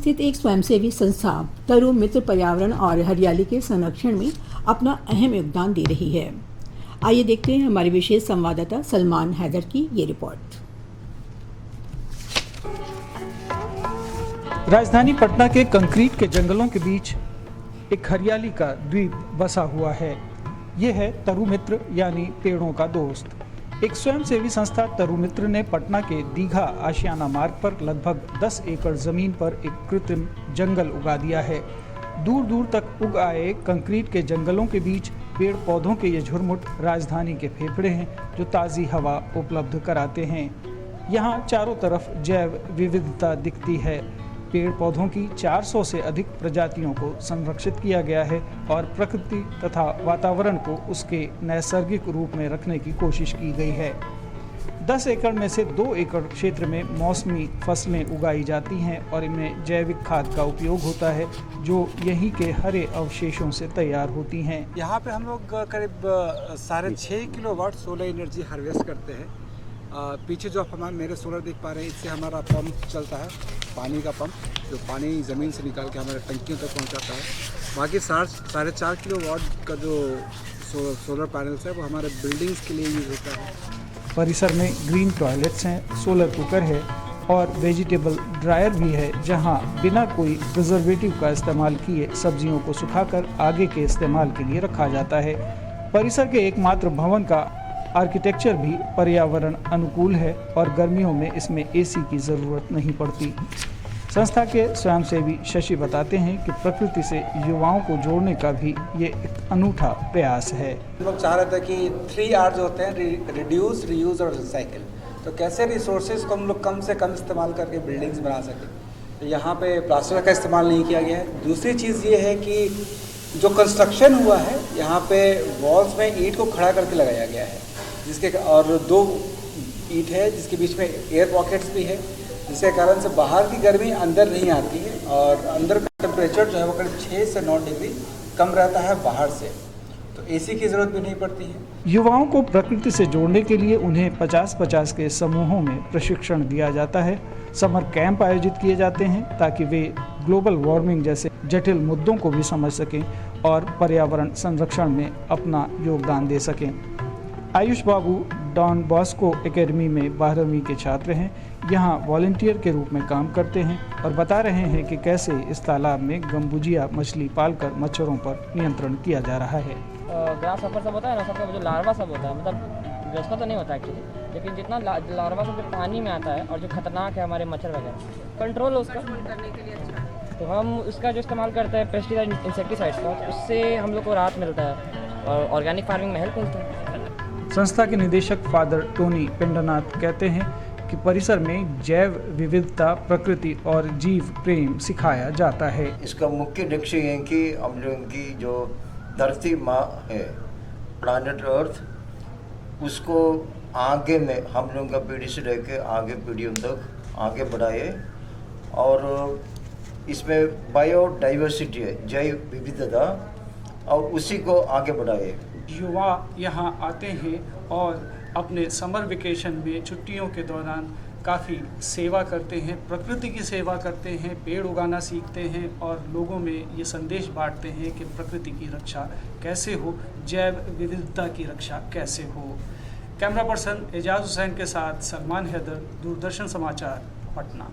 स्थित एक स्वयंसेवी संस्था तरु मित्र पर्यावरण और हरियाली के संरक्षण में अपना अहम योगदान दे रही है। आइए देखते हैं हमारे विशेष संवाददाता सलमान हैदर की ये रिपोर्ट। राजधानी पटना के कंक्रीट के जंगलों के बीच एक हरियाली का द्वीप बसा हुआ है। ये है तरु मित्र यानी पेड़ों का दोस्त। एक स्वयंसेवी संस्था तरु मित्र ने पटना के दीघा आशियाना मार्ग पर लगभग 10 एकड़ जमीन पर एक कृत्रिम जंगल उगा दिया है। दूर दूर तक उग आए कंक्रीट के जंगलों के बीच पेड़ पौधों के ये झुरमुट राजधानी के फेफड़े हैं जो ताज़ी हवा उपलब्ध कराते हैं। यहाँ चारों तरफ जैव विविधता दिखती है। पेड़ पौधों की 400 से अधिक प्रजातियों को संरक्षित किया गया है और प्रकृति तथा वातावरण को उसके नैसर्गिक रूप में रखने की कोशिश की गई है। 10 एकड़ में से 2 एकड़ क्षेत्र में मौसमी फसलें उगाई जाती हैं और इनमें जैविक खाद का उपयोग होता है जो यहीं के हरे अवशेषों से तैयार होती हैं। यहाँ पे हम लोग करीब 6.5 किलोवाट सोलर एनर्जी हार्वेस्ट करते हैं। पीछे जो आप मेरे सोलर देख पा रहे हैं, इससे हमारा पंप चलता है, पानी का पंप जो पानी ज़मीन से निकाल के हमारे टंकियों तक पहुंचाता है। बाकी 4.5 किलोवाट का जो सोलर पैनल्स है वो हमारे बिल्डिंग्स के लिए यूज़ होता है। परिसर में ग्रीन टॉयलेट्स हैं, सोलर कुकर है और वेजिटेबल ड्रायर भी है जहां बिना कोई प्रिजर्वेटिव का इस्तेमाल किए सब्जियों को सुखाकर आगे के इस्तेमाल के लिए रखा जाता है। परिसर के एकमात्र भवन का आर्किटेक्चर भी पर्यावरण अनुकूल है और गर्मियों में इसमें एसी की ज़रूरत नहीं पड़ती। संस्था के स्वयंसेवी शशि बताते हैं कि प्रकृति से युवाओं को जोड़ने का भी ये एक अनूठा प्रयास है। हम लोग चाह रहे थे कि 3R जो होते हैं, रिड्यूस, रीयूज और रिसाइकिल, तो कैसे रिसोर्सेज को हम लोग कम से कम इस्तेमाल करके बिल्डिंग्स बना सकें। तो यहाँ पे प्लास्टर का इस्तेमाल नहीं किया गया है। दूसरी चीज़ ये है कि जो कंस्ट्रक्शन हुआ है यहाँ पे वॉल्स में ईंट को खड़ा करके लगाया गया है, जिसके और 2 ईंट है जिसके बीच में एयर पॉकेट्स भी है, जिसके कारण से बाहर की गर्मी अंदर नहीं आती है और अंदर का टेम्परेचर जो है वो करीब 6 से 9 डिग्री कम रहता है बाहर से, तो एसी की ज़रूरत भी नहीं पड़ती है। युवाओं को प्रकृति से जोड़ने के लिए उन्हें 50-50 के समूहों में प्रशिक्षण दिया जाता है। समर कैंप आयोजित किए जाते हैं ताकि वे ग्लोबल वार्मिंग जैसे जटिल मुद्दों को भी समझ सकें और पर्यावरण संरक्षण में अपना योगदान दे सकें। आयुष बाबू डॉन बॉस्को एकेडमी में 12वीं के छात्र हैं। यहाँ वॉलंटियर के रूप में काम करते हैं और बता रहे हैं कि कैसे इस तालाब में गम्बुजिया मछली पालकर मच्छरों पर नियंत्रण किया जा रहा है। ग्रास हॉपर सब होता है ना, सबका जो लार्वा सब होता है, मतलब ग्रस्त तो नहीं होता एक्चुअली, लेकिन जितना लार्वा सब जो पानी में आता है और जो खतरनाक है हमारे मच्छर वगैरह, कंट्रोल हो उसका करने के लिए अच्छा। तो हम उसका जो इस्तेमाल करते हैं पेस्टिसाइड इंसेक्टिसाइड्स का, तो उससे हम लोग को राहत मिलता है और ऑर्गेनिक फार्मिंग में हेल्प मिलता है। संस्था के निदेशक फादर टोनी पेंडनाथ कहते हैं कि परिसर में जैव विविधता, प्रकृति और जीव प्रेम सिखाया जाता है। इसका मुख्य लक्ष्य है कि हम लोगों की जो धरती माँ है, प्लानेट अर्थ, उसको आगे में हम लोगों का पीढ़ी से लेकर आगे पीढ़ियों तक आगे बढ़ाए और इसमें बायोडाइवर्सिटी है, जैव विविधता, और उसी को आगे बढ़ाए। युवा यहाँ आते हैं और अपने समर वेकेशन में छुट्टियों के दौरान काफ़ी सेवा करते हैं, प्रकृति की सेवा करते हैं, पेड़ उगाना सीखते हैं और लोगों में ये संदेश बांटते हैं कि प्रकृति की रक्षा कैसे हो, जैव विविधता की रक्षा कैसे हो। कैमरा पर्सन एजाज हुसैन के साथ सलमान हैदर, दूरदर्शन समाचार, पटना।